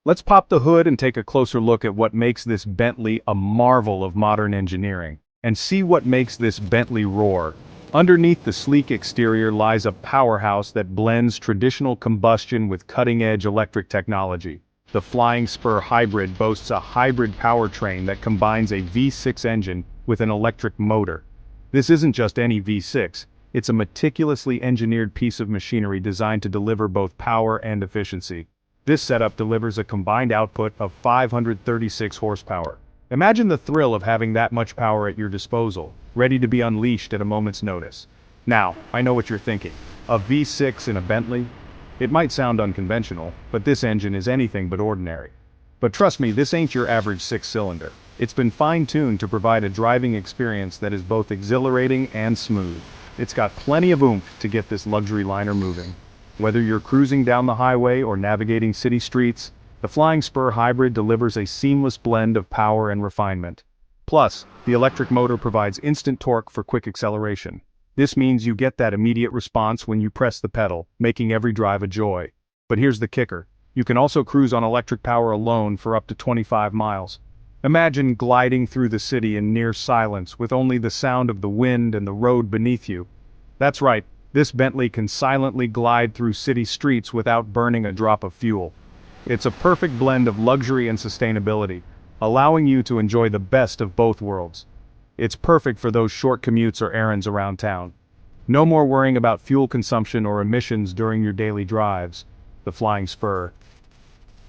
Let's pop the hood and take a closer look at what makes this Bentley a marvel of modern engineering, and see what makes this Bentley roar. Underneath the sleek exterior lies a powerhouse that blends traditional combustion with cutting-edge electric technology. The Flying Spur Hybrid boasts a hybrid powertrain that combines a V6 engine with an electric motor. This isn't just any V6, it's a meticulously engineered piece of machinery designed to deliver both power and efficiency. This setup delivers a combined output of 536 horsepower. Imagine the thrill of having that much power at your disposal, ready to be unleashed at a moment's notice. Now, I know what you're thinking. A V6 in a Bentley? It might sound unconventional, but this engine is anything but ordinary. But trust me, this ain't your average six-cylinder. It's been fine-tuned to provide a driving experience that is both exhilarating and smooth. It's got plenty of oomph to get this luxury liner moving. Whether you're cruising down the highway or navigating city streets, the Flying Spur Hybrid delivers a seamless blend of power and refinement. Plus, the electric motor provides instant torque for quick acceleration. This means you get that immediate response when you press the pedal, making every drive a joy. But here's the kicker. You can also cruise on electric power alone for up to 25 miles. Imagine gliding through the city in near silence with only the sound of the wind and the road beneath you. That's right. This Bentley can silently glide through city streets without burning a drop of fuel. It's a perfect blend of luxury and sustainability, allowing you to enjoy the best of both worlds. It's perfect for those short commutes or errands around town. No more worrying about fuel consumption or emissions during your daily drives. The Flying Spur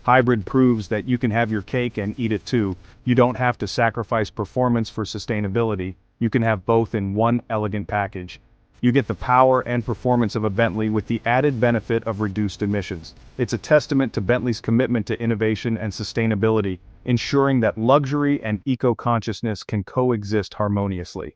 Hybrid proves that you can have your cake and eat it too. You don't have to sacrifice performance for sustainability. You can have both in one elegant package. You get the power and performance of a Bentley with the added benefit of reduced emissions. It's a testament to Bentley's commitment to innovation and sustainability, ensuring that luxury and eco-consciousness can coexist harmoniously.